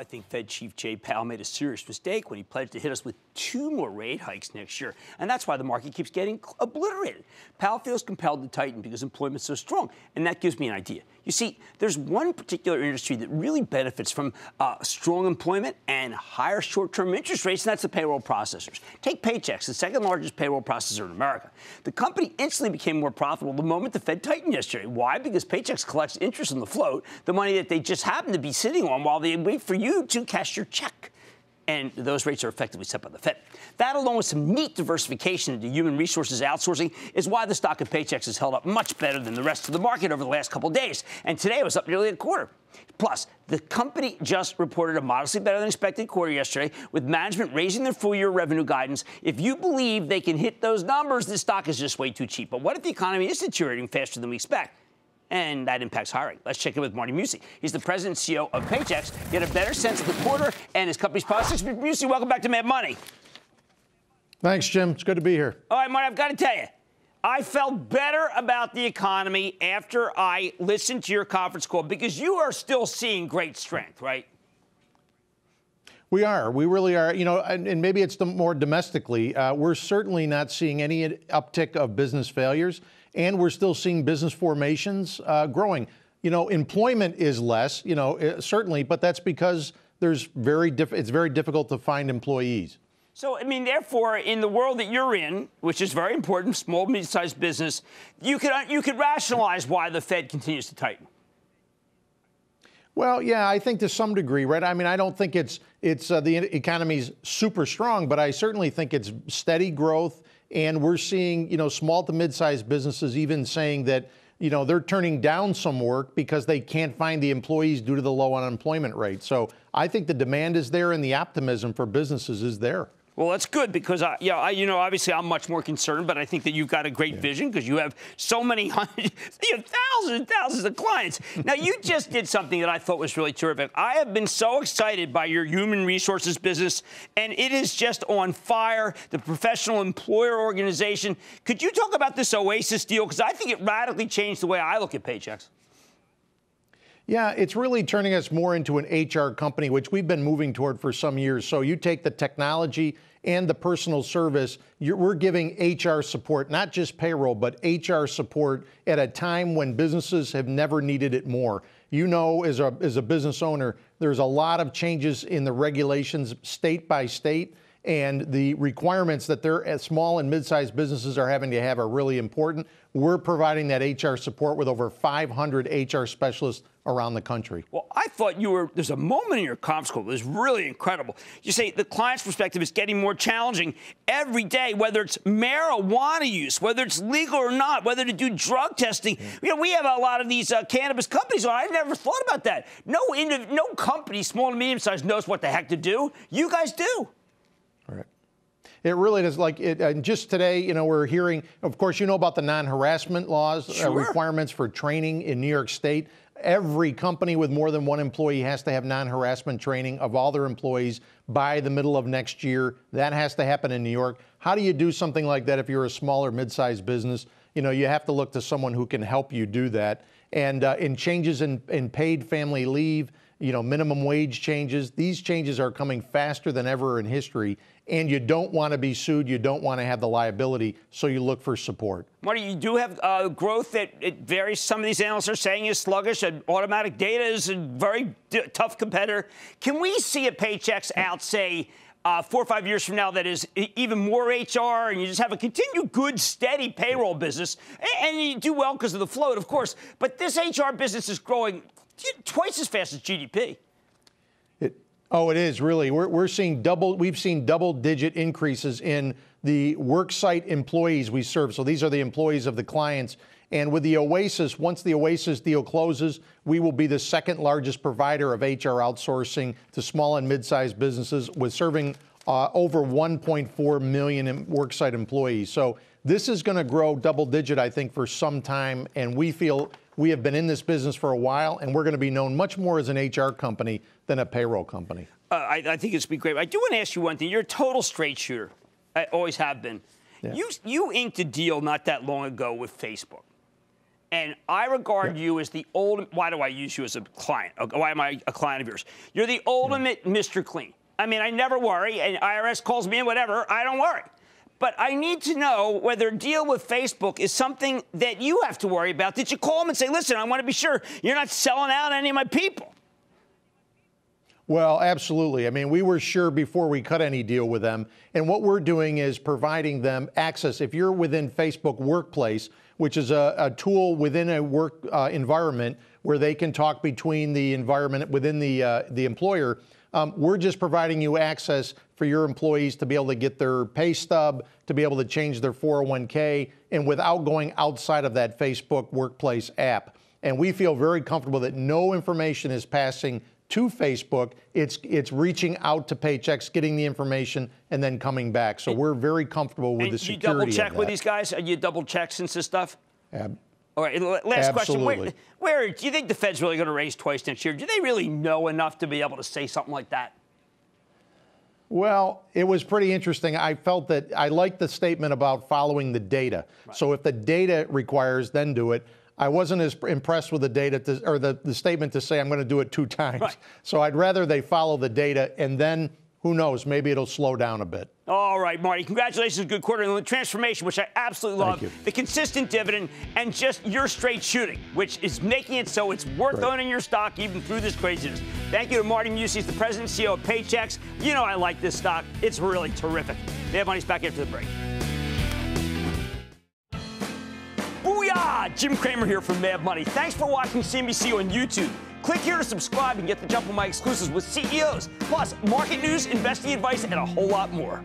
I think Fed Chief Jay Powell made a serious mistake when he pledged to hit us with 2 more rate hikes next year. And that's why the market keeps getting obliterated. Powell feels compelled to tighten because employment's so strong. And that gives me an idea. You see, there's one particular industry that really benefits from strong employment and higher short-term interest rates, and that's the payroll processors. Take Paychex, the second largest payroll processor in America. The company instantly became more profitable the moment the Fed tightened yesterday. Why? Because Paychex collects interest on the float, the money that they just happen to be sitting on while they wait for you to cash your check. And those rates are effectively set by the Fed. That, along with some neat diversification into human resources outsourcing, is why the stock of Paychex has held up much better than the rest of the market over the last couple of days. And today it was up nearly a quarter. Plus, the company just reported a modestly better than expected quarter yesterday, with management raising their full-year revenue guidance. If you believe they can hit those numbers, this stock is just way too cheap. But what if the economy is deteriorating faster than we expect? And that impacts hiring. Let's check in with Marty Musi. He's the president and CEO of Paychex. Get a better sense of the quarter and his company's prospects. Mr. Musi, welcome back to Mad Money. Thanks, Jim. It's good to be here. All right, Marty, I've got to tell you, I felt better about the economy after I listened to your conference call because you are still seeing great strength, right? We are. We really are. You know, and maybe it's more domestically. We're certainly not seeing any uptick of business failures, and we're still seeing business formations growing. You know, employment is less, you know, certainly, but that's because it's very difficult to find employees. So, I mean, therefore, in the world that you're in, which is very important, small, mid-sized business, you could rationalize why the Fed continues to tighten. Well, yeah, I think to some degree, right? I mean, I don't think it's the economy's super strong, but I certainly think it's steady growth. And we're seeing, you know, small to mid-sized businesses even saying that, you know, they're turning down some work because they can't find the employees due to the low unemployment rate. So I think the demand is there and the optimism for businesses is there. Well, that's good because, you know, obviously I'm much more concerned, but I think that you've got a great vision because you have so many hundreds, you have thousands and thousands of clients. Now, you just did something that I thought was really terrific. I have been so excited by your human resources business, and it is just on fire, the professional employer organization. Could you talk about this Oasis deal? Because I think it radically changed the way I look at Paychex. Yeah, it's really turning us more into an HR company, which we've been moving toward for some years. So you take the technology and the personal service, we're giving HR support, not just payroll, but HR support at a time when businesses have never needed it more. You know, as a business owner, there's a lot of changes in the regulations state by state, and the requirements that their small and mid-sized businesses are having to have are really important. We're providing that HR support with over 500 HR specialists around the country. Well, I thought there's a moment in your conference call that was really incredible. You say the client's perspective is getting more challenging every day, whether it's marijuana use, whether it's legal or not, whether to do drug testing. You know, we have a lot of these cannabis companies. I never thought about that. No company, small and medium-sized, knows what the heck to do. You guys do. Right. It really is like it. And just today, you know, we're hearing, of course, you know about the non-harassment laws, Sure. Requirements for training in New York State. Every company with more than one employee has to have non-harassment training of all their employees by the middle of next year. That has to happen in New York. How do you do something like that if you're a small or mid-sized business? You know, you have to look to someone who can help you do that. And in changes in paid family leave, you know, minimum wage changes, these changes are coming faster than ever in history. And you don't want to be sued. You don't want to have the liability. So you look for support. Marty, you do have growth that it varies. Some of these analysts are saying is sluggish. And automatic data is a very tough competitor. Can we see a Paychex out, say, 4 or 5 years from now that is even more HR and you just have a continued good, steady payroll business and you do well because of the float, of course. But this HR business is growing twice as fast as GDP. Oh, it is really. We've seen double-digit increases in the worksite employees we serve. So these are the employees of the clients. And with the Oasis, once the Oasis deal closes, we will be the second largest provider of HR outsourcing to small and mid-sized businesses, with serving over 1.4 million worksite employees. So this is going to grow double-digit, I think, for some time. And we feel we have been in this business for a while, and we're going to be known much more as an HR company than a payroll company. I think it's been great. I do want to ask you one thing. You're a total straight shooter. I always have been. Yeah. You inked a deal not that long ago with Facebook. And I regard you as the ultimate. Why do I use you as a client? Why am I a client of yours? You're the ultimate Mr. Clean. I mean, I never worry, and IRS calls me in, whatever, I don't worry. But I need to know whether a deal with Facebook is something that you have to worry about. Did you call them and say, listen, I want to be sure you're not selling out any of my people? Well, absolutely. I mean, we were sure before we cut any deal with them. And what we're doing is providing them access. If you're within Facebook Workplace, which is a tool within a work environment where they can talk between the environment within the employer, we're just providing you access for your employees to be able to get their pay stub, to be able to change their 401k, and without going outside of that Facebook Workplace app. And we feel very comfortable that no information is passing to Facebook. It's reaching out to Paychex, getting the information, and then coming back. So we're very comfortable with the security of that. You double check with these guys? You double check since this stuff? All right, last question. Where do you think the Fed's really going to raise twice next year? Do they really know enough to be able to say something like that? Well, it was pretty interesting. I felt that I liked the statement about following the data. Right. So if the data requires, then do it. I wasn't as impressed with the data or the statement to say I'm going to do it 2 times. Right. So I'd rather they follow the data, and then who knows, maybe it'll slow down a bit. All right, Marty, congratulations, good quarter, and the transformation, which I absolutely love, the consistent dividend, and just your straight shooting, which is making it so it's worth owning your stock even through this craziness. Thank you to Marty Musi, he's the president and CEO of Paychex. You know I like this stock. It's really terrific. Mad Money's back after the break. Booyah! Jim Cramer here from Mad Money. Thanks for watching CNBC on YouTube. Click here to subscribe and get the jump on my exclusives with CEOs, plus market news, investing advice, and a whole lot more.